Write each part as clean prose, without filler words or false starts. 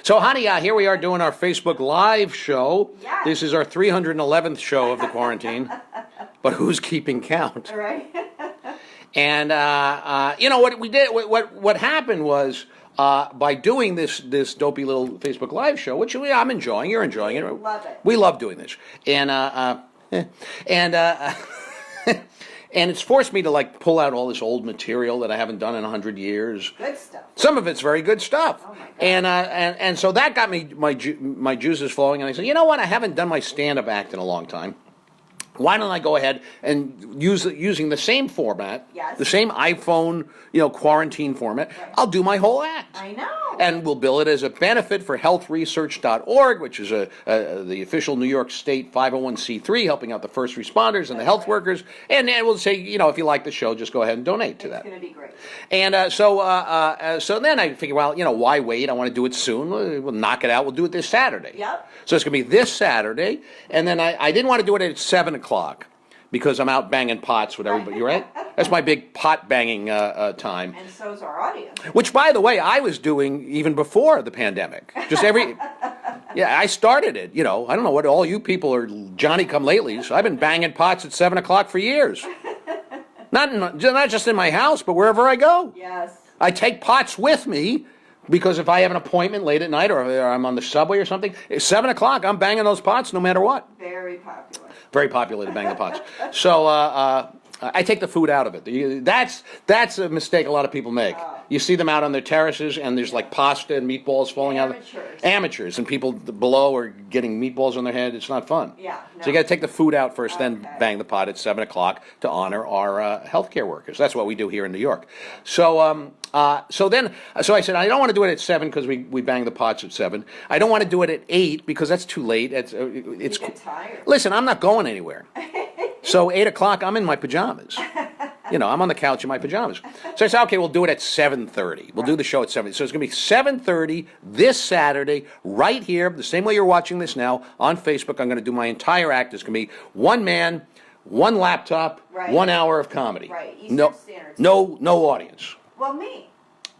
So, honey, here we are doing our Facebook Live show. Yes. This is our 311th show of the quarantine, but who's keeping count? All right. And you know what we did? What happened was by doing this dopey little Facebook Live show, which I'm enjoying. You're enjoying it. Love it. We love doing this, and and it's forced me to like pull out all this old material that I haven't done in 100 years. Good stuff. Some of it's very good stuff. Oh my God. And so that got me my juices flowing, and I said, you know what? I haven't done my stand-up act in a long time. Why don't I go ahead and using the same format, Yes. the same iPhone, quarantine format, Right. I'll do my whole act. I know. And we'll bill it as a benefit for healthresearch.org, which is the official New York State 501c3 helping out the first responders and the health workers. And we'll say, if you like the show, just go ahead and donate to that. It's going to be great. And so then I figure, well, why wait? I want to do it soon. We'll knock it out. We'll do it this Saturday. Yep. So it's going to be this Saturday. And then I didn't want to do it at 7 o'clock because I'm out banging pots with everybody, right? That's my big pot banging time. And so's our audience. Which, by the way, I was doing even before the pandemic. Just yeah, I started it. I don't know what all you people are Johnny-come-latelys. I've been banging pots at 7 o'clock for years. Not just in my house, but wherever I go. Yes. I take pots with me because if I have an appointment late at night or I'm on the subway or something, at 7 o'clock, I'm banging those pots no matter what. Very popular. Very popular to bang the pots. So I take the food out of it. That's a mistake a lot of people make. Oh. You see them out on their terraces, and there's like pasta and meatballs falling out. Amateurs, and people below are getting meatballs on their head. It's not fun. Yeah. So you got to take the food out first, then bang the pot at 7 o'clock to honor our healthcare workers. That's what we do here in New York. So so I said I don't want to do it at 7 because we bang the pots at 7. I don't want to do it at 8 because that's too late. It's You get tired. Listen, I'm not going anywhere. So 8 o'clock, I'm in my pajamas. I'm on the couch in my pajamas. So I said, okay, we'll do it at 7:30. We'll do the show at 7:30. So it's going to be 7:30 this Saturday, right here, the same way you're watching this now, on Facebook. I'm going to do my entire act. It's going to be one man, one laptop, Right. 1 hour of comedy. Right. Eastern Standard Time. No audience. Well, me.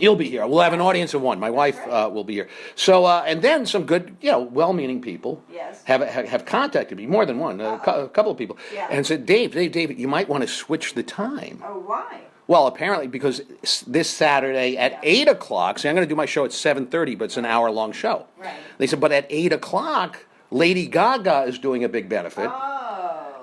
You'll be here. We'll have an audience of one. My wife will be here. So, and then some good, well-meaning people Yes. have contacted me, more than one, a couple of people, Yeah. and said, Dave, you might want to switch the time. Oh, why? Well, apparently because this Saturday at 8 o'clock, see, I'm going to do my show at 7:30, but it's an hour-long show. Right. They said, but at 8 o'clock, Lady Gaga is doing a big benefit. Oh.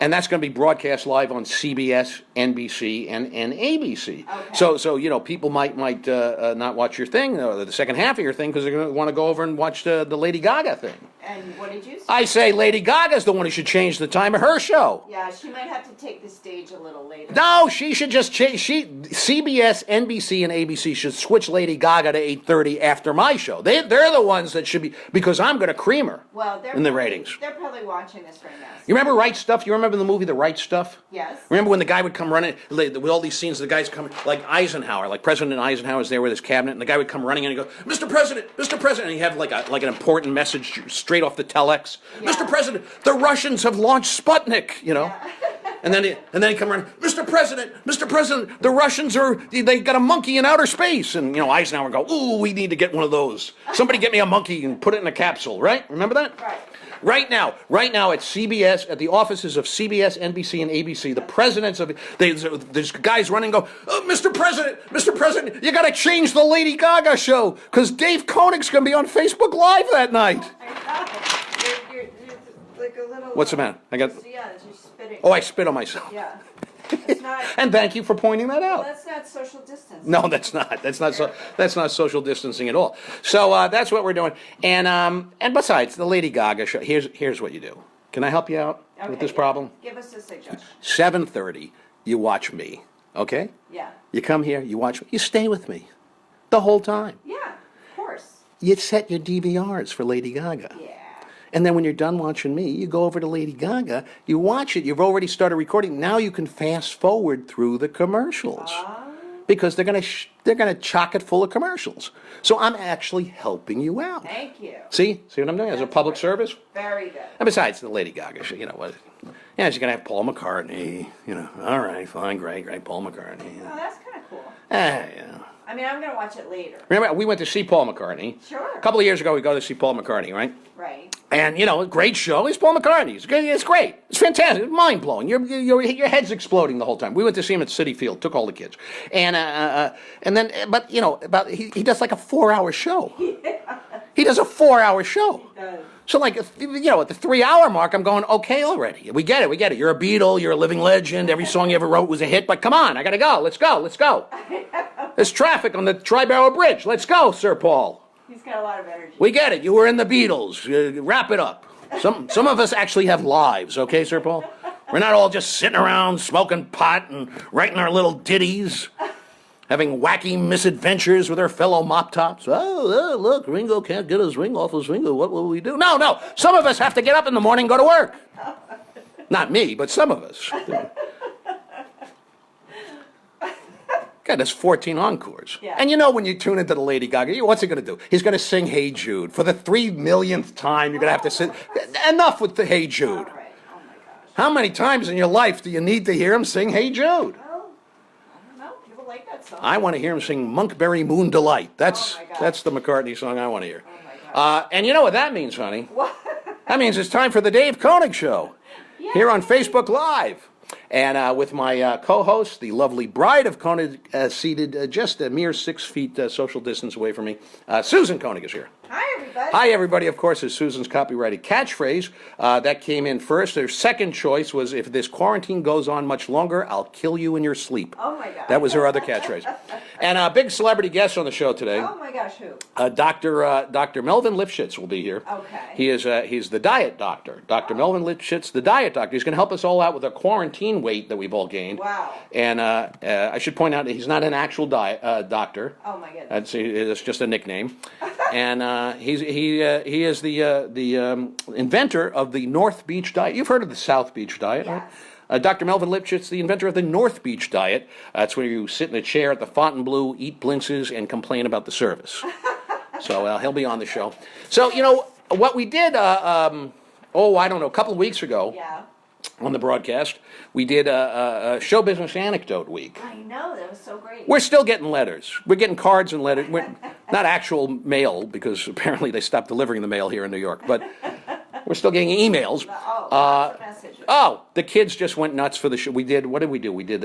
And that's going to be broadcast live on CBS, NBC, and ABC. Okay. So people might not watch your thing, or the second half of your thing, because they're going to want to go over and watch the Lady Gaga thing. And what did you say? I say Lady Gaga's the one who should change the time of her show. Yeah, she might have to take the stage a little later. No, she should just change. CBS, NBC, and ABC should switch Lady Gaga to 8:30 after my show. They're the ones that should be, because I'm going to cream her Well, in the ratings. They're probably watching this right now. You remember Right Stuff? You remember the movie The Right Stuff? Yes. Remember when the guy would come running, with all these scenes, the guy's coming, like Eisenhower, like President Eisenhower's there with his cabinet, and the guy would come running and he'd go, Mr. President, and he'd have like an important message straight off the telex. Yeah. Mr. President, the Russians have launched Sputnik, Yeah. And then he'd come running, Mr. President, the Russians they got a monkey in outer space. And, Eisenhower would go, ooh, we need to get one of those. Somebody get me a monkey and put it in a capsule, right? Remember that? Right. Right now at CBS, at the offices of CBS, NBC, and ABC, the presidents of there's guys running and go, oh, Mr. President, you got to change the Lady Gaga show because Dave Konig's going to be on Facebook Live that night. I know. You're like a little... What's the matter? Yeah, you're spitting. Oh, I spit on myself. Yeah. It's not... And thank you for pointing that Well, out. that's not social distancing. No, that's not. That's not social distancing at all. So that's what we're doing. And besides, the Lady Gaga show. Here's what you do. Can I help you out with this problem? Give us a suggestion. 7:30, you watch me. Okay? Yeah. You come here, you watch me. You stay with me the whole time. Yeah, of course. You set your DVRs for Lady Gaga. Yeah. And then when you're done watching me, you go over to Lady Gaga, you watch it, you've already started recording. Now you can fast forward through the commercials. Because they're gonna chock it full of commercials. So I'm actually helping you out. Thank you. See what I'm doing as a public service? Very good. And besides, the Lady Gaga, she's gonna have Paul McCartney. All right, fine, great, Paul McCartney. Oh, that's kind of cool. Yeah. I mean, I'm gonna watch it later. Remember, we went to see Paul McCartney. Sure. A couple of years ago, we go to see Paul McCartney, right? Right. And, you know, a great show. It's Paul McCartney. It's great. It's fantastic. It's mind-blowing. Your head's exploding the whole time. We went to see him at Citi Field, took all the kids. And then, but, you know, he does like a 4-hour show. Yeah. He does a 4-hour show. He does. So, like, you know, at the 3-hour mark, I'm going, okay, already. We get it. You're a Beatle. You're a living legend. Every song you ever wrote was a hit. But come on, I got to go. Let's go. There's traffic on the Tri-Barrel Bridge. Let's go, Sir Paul. He's got a lot of energy. We get it. You were in the Beatles. Wrap it up. Some of us actually have lives, okay, Sir Paul? We're not all just sitting around smoking pot and writing our little ditties, having wacky misadventures with our fellow mop tops. Oh, look, Ringo can't get his ring off his finger. What will we do? No. Some of us have to get up in the morning and go to work. Not me, but some of us. God, there's 14 encores. Yeah. And you know when you tune into the Lady Gaga, what's he going to do? He's going to sing Hey Jude. For the 3 millionth time, you're going to have to sit. Enough with the Hey Jude. All right. Oh my gosh. How many times in your life do you need to hear him sing Hey Jude? Well, I don't know. People like that song. I want to hear him sing Monkberry Moon Delight. That's Oh my gosh. that's the McCartney song I want to hear. Oh my gosh. And you know what that means, honey? What? That means it's time for the Dave Konig Show here on Yay. Facebook Live. And with my co-host, the lovely bride of Konig, seated just a mere 6 feet social distance away from me, Susan Konig is here. Hi, everybody. Hi, everybody, of course, is Susan's copyrighted catchphrase. That came in first. Their second choice was, if this quarantine goes on much longer, I'll kill you in your sleep. Oh my gosh. That was her other catchphrase. And a big celebrity guest on the show today. Oh my gosh, who? Dr. Melvin Lipschitz will be here. Okay. He's the diet doctor. Dr. Melvin Lipschitz, the diet doctor. He's going to help us all out with the quarantine weight that we've all gained. Wow. And I should point out that he's not an actual doctor. Oh my goodness. It's just a nickname. And he is the inventor of the North Beach diet. You've heard of the South Beach diet, Yes. right? Dr. Melvin Lipschitz, the inventor of the North Beach diet. That's where you sit in a chair at the Fontainebleau, eat blintzes, and complain about the service. So he'll be on the show. So, you know, what we did, I don't know, a couple of weeks ago Yeah. on the broadcast, we did a show business anecdote week. I know, that was so great. We're still getting letters. We're getting cards and letters. Not actual mail, because apparently they stopped delivering the mail here in New York. But we're still getting emails. Oh, lots of messages. The kids just went nuts for the show. What did we do? We did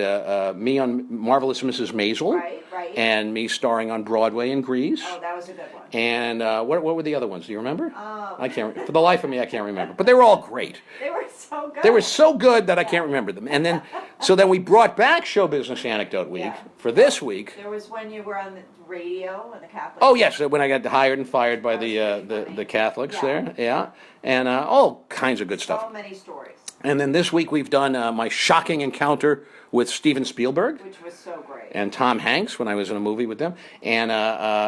me on Marvelous Mrs. Maisel. Right. And me starring on Broadway in Grease. Oh, that was a good one. And what were the other ones? Do you remember? Oh. I can't. For the life of me, I can't remember. But they were all great. They were so good. They were so good that I can't remember them. And then, so then we brought back Show Business Anecdote Week Yeah. for this week. There was when you were on the radio and the Catholic. Oh yes, when I got hired and fired by That was really funny. the Catholics Yeah. there, yeah, and all kinds of good stuff. So many stories, And then this week we've done my shocking encounter with Steven Spielberg which was so great. and Tom Hanks when I was in a movie with them. And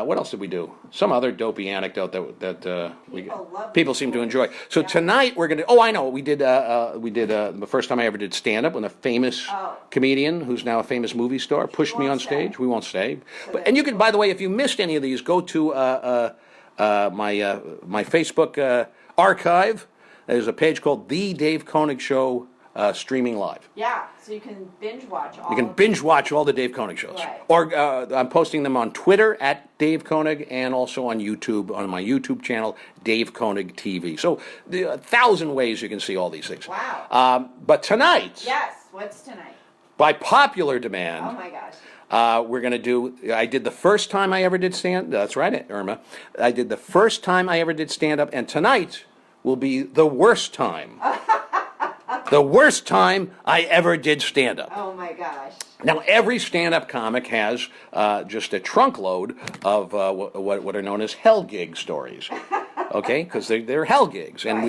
what else did we do? Some other dopey anecdote that people seem to enjoy. So Yeah. tonight we're gonna. Oh, I know. We did the first time I ever did stand up when a famous comedian who's now a famous movie star pushed me won't on stay. stage. We won't stay. So But and you can, by the way, if you missed any of these, go to my Facebook archive. There's a page called The Dave Konig Show streaming live. Yeah, so you can binge watch all. You can of binge watch all the Dave Konig shows. Right. Or I'm posting them on Twitter at Dave Konig and also on YouTube, on my YouTube channel, Dave Konig TV. So there are 1,000 ways you can see all these things. Wow. But tonight, Yes. What's tonight? by popular Oh demand, my gosh. we're going to do, I did the first time I ever did stand, that's right, Irma. I did the first time I ever did stand up, and tonight will be the worst time. The worst time I ever did stand up. Oh my gosh. Now, every stand-up comic has just a trunk load of what are known as hell gig stories, okay? Because they're hell gigs, and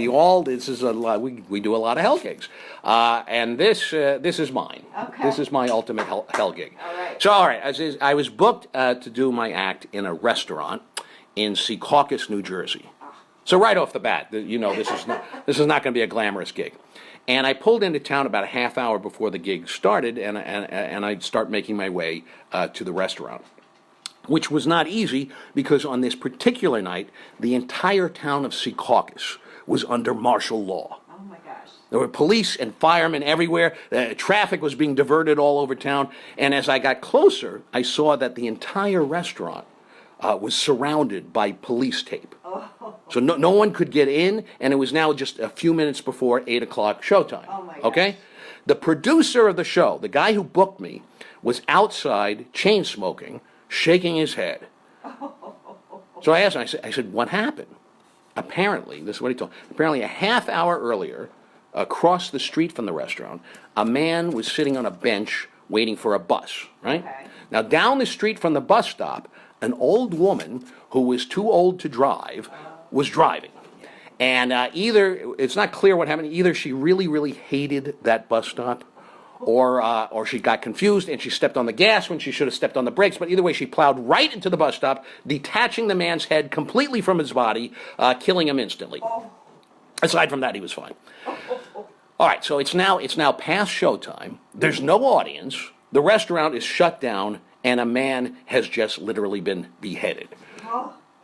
this is a lot. We do a lot of hell gigs, and this is mine. Okay. This is my ultimate hell gig. All right. So, all right, I was booked to do my act in a restaurant in Seacaucus, New Jersey. So right off the bat, you know this is not going to be a glamorous gig. And I pulled into town about a half hour before the gig started, and I'd start making my way to the restaurant, which was not easy because on this particular night, the entire town of Seacaucus was under martial law. Oh my gosh. There were police and firemen everywhere. Traffic was being diverted all over town. And as I got closer, I saw that the entire restaurant was surrounded by police tape. So no one could get in, and it was now just a few minutes before 8 o'clock showtime. Oh my gosh. Okay? The producer of the show, the guy who booked me, was outside chain smoking, shaking his head. So I asked him, I said, what happened? Apparently, this is what he told me, apparently a half hour earlier, across the street from the restaurant, a man was sitting on a bench waiting for a bus, right? Okay. Now, down the street from the bus stop, an old woman who was too old to drive was driving. And either, it's not clear what happened, either she really, really hated that bus stop, or she got confused and she stepped on the gas when she should have stepped on the brakes. But either way, she plowed right into the bus stop, detaching the man's head completely from his body, killing him instantly. Aside from that, he was fine. All right, so it's now past showtime. There's no audience. The restaurant is shut down, and a man has just literally been beheaded.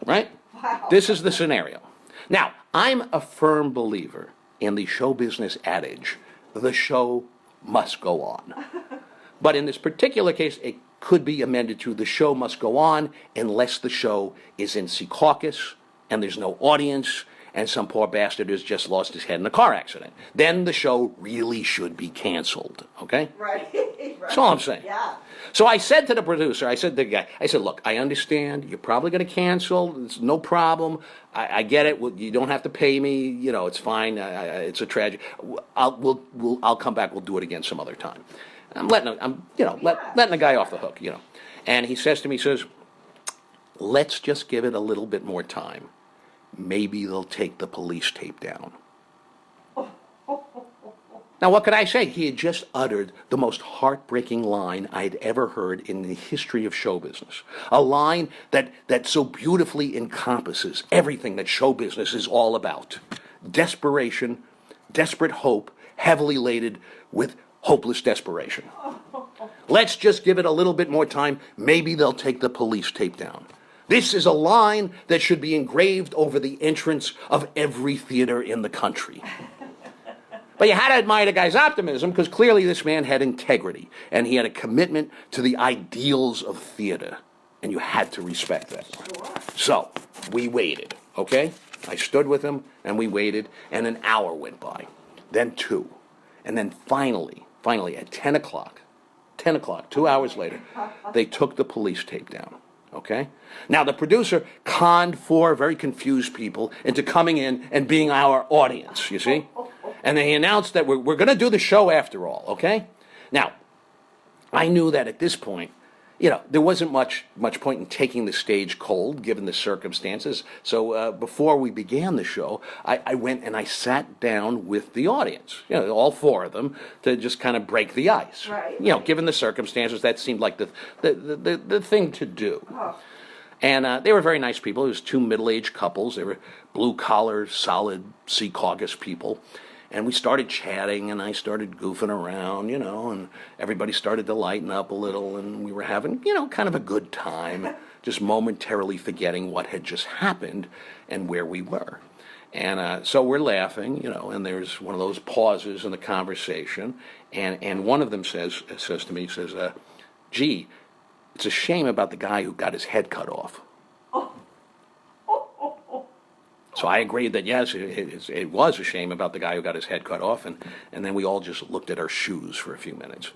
Right? Wow. This is the scenario. Now, I'm a firm believer in the show business adage, the show must go on. But in this particular case, it could be amended to the show must go on unless the show is in Seacaucus and there's no audience and some poor bastard has just lost his head in a car accident. Then the show really should be canceled, okay? Right. That's all I'm saying. Yeah. So I said to the producer, I said to the guy, I said, look, I understand. You're probably going to cancel. It's no problem. I get it. You don't have to pay me. You know, it's fine. It's a tragedy. I'll come back. We'll do it again some other time. I'm letting the guy off the hook, you know. And he says to me, he says, let's just give it a little bit more time. Maybe they'll take the police tape down. Now, what could I say? He had just uttered the most heartbreaking line I'd ever heard in the history of show business. A line that so beautifully encompasses everything that show business is all about. Desperation, desperate hope, heavily laden with hopeless desperation. Let's just give it a little bit more time. Maybe they'll take the police tape down. This is a line that should be engraved over the entrance of every theater in the country. But you had to admire the guy's optimism because clearly this man had integrity and he had a commitment to the ideals of theater. And you had to respect that. So we waited, okay? I stood with him and we waited and an hour went by, then 2. And then finally at 10 o'clock, 2 hours later, they took the police tape down. Okay? Now, the producer conned 4 very confused people into coming in and being our audience, you see? And they announced that we're going to do the show after all, okay? Now, I knew that at this point, you know, there wasn't much point in taking the stage cold, given the circumstances. So before we began the show, I went and I sat down with the audience, you know, all 4 of them, to just kind of break the ice. Right. You know, given the circumstances, that seemed like the thing to do. Oh. And they were very nice people. It was 2 middle-aged couples. They were blue-collar, solid Seacaucus people. And we started chatting, and I started goofing around, you know, and everybody started to lighten up a little, and we were having, you know, kind of a good time, just momentarily forgetting what had just happened and where we were. And so we're laughing, you know, and there's one of those pauses in the conversation, and one of them says to me, gee, it's a shame about the guy who got his head cut off. So I agreed that, yes, it was a shame about the guy who got his head cut off, and then we all just looked at our shoes for a few minutes.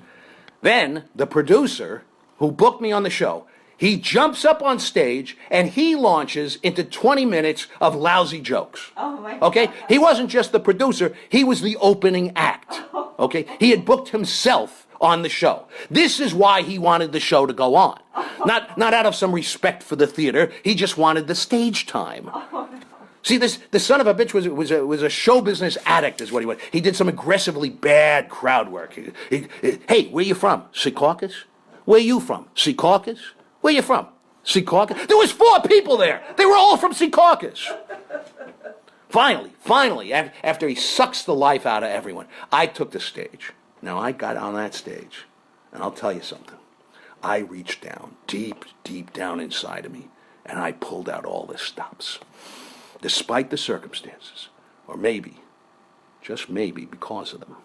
Then the producer who booked me on the show, he jumps up on stage, and he launches into 20 minutes of lousy jokes. Oh, my Okay? God. He wasn't just the producer, he was the opening act. Okay? He had booked himself on the show. This is why he wanted the show to go on. Not out of some respect for the theater, he just wanted the stage time. See, the son of a bitch was a show business addict, is what he was. He did some aggressively bad crowd work. Hey, where you from? Seacaucus? Where you from? Seacaucus? Where you from? Seacaucus? There was 4 people there. They were all from Seacaucus. Finally, after he sucks the life out of everyone, I took the stage. Now, I got on that stage, and I'll tell you something. I reached down, deep, deep down inside of me, and I pulled out all the stops. Despite the circumstances, or maybe just maybe because of them,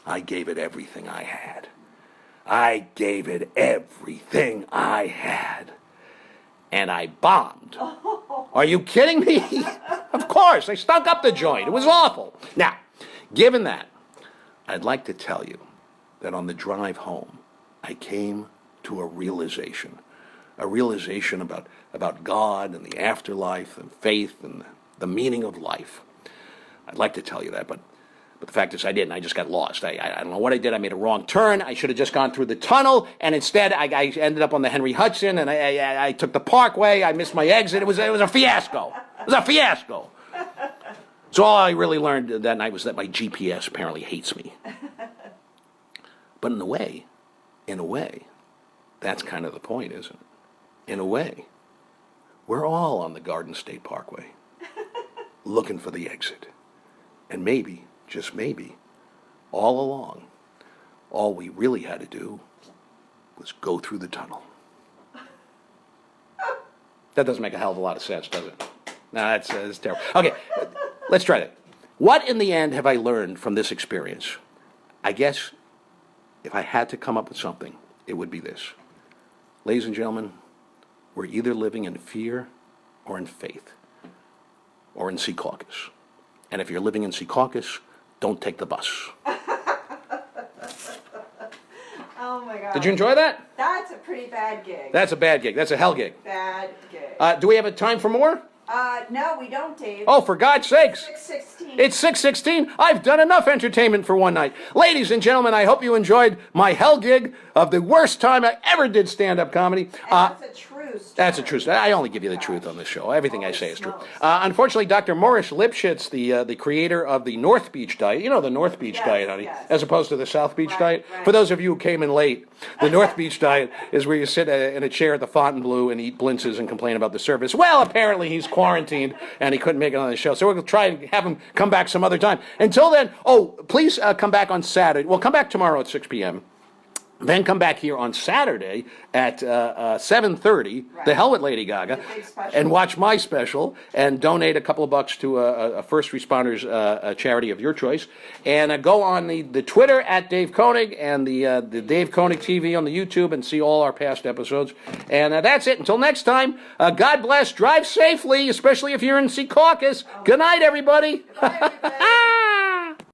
I gave it everything I had. I gave it everything I had. And I bombed. Are you kidding me? Of course, I stunk up the joint. It was awful. Now, given that, I'd like to tell you that on the drive home, I came to a realization about God and the afterlife and faith and the meaning of life. I'd like to tell you that, but the fact is I didn't. I just got lost. I don't know what I did. I made a wrong turn. I should have just gone through the tunnel, and instead I ended up on the Henry Hudson, and I took the Parkway. I missed my exit. It was a fiasco. It was a fiasco. So all I really learned that night was that my GPS apparently hates me. But in a way, that's kind of the point, isn't it? In a way, we're all on the Garden State Parkway, looking for the exit. And maybe, just maybe, all along, all we really had to do was go through the tunnel. That doesn't make a hell of a lot of sense, does it? No, that's terrible. Okay, let's try that. What in the end have I learned from this experience? I guess if I had to come up with something, it would be this. Ladies and gentlemen, we're either living in fear or in faith, or in Seacaucus. And if you're living in Seacaucus, don't take the bus. Oh my God. Did you enjoy that? That's a pretty bad gig. That's a bad gig. That's a hell gig. Bad gig. Do we have a time for more? No, we don't, Dave. Oh, for God's sakes. 6:16. It's 6:16. I've done enough entertainment for one night. Ladies and gentlemen, I hope you enjoyed my hell gig of the worst time I ever did stand-up comedy. That's a true story. That's a true story. I only give you the truth on this show. Everything I say is true. Smokes. Unfortunately, Dr. Morris Lipschitz, the creator of the North Beach diet, you know the North Beach Yes, diet, honey, yes. as opposed to the South Beach Right, diet. right. For those of you who came in late, the North Beach diet is where you sit in a chair at the Fontainebleau and eat blintzes and complain about the service. Well, apparently he's quarantined and he couldn't make it on the show, so we're going to try and have him come back some other time. Until then, please come back on Saturday. Well, come back tomorrow at 6 p.m. Then come back here on Saturday at 7:30, Right. The Hell with Lady Gaga, The big special. and watch my special and donate a couple of bucks to a first responders charity of your choice. And go on the Twitter at Dave Konig and the Dave Konig TV on the YouTube and see all our past episodes. And that's it. Until next time, God bless. Drive safely, especially if you're in Seacaucus. Good night, everybody. Bye, everybody.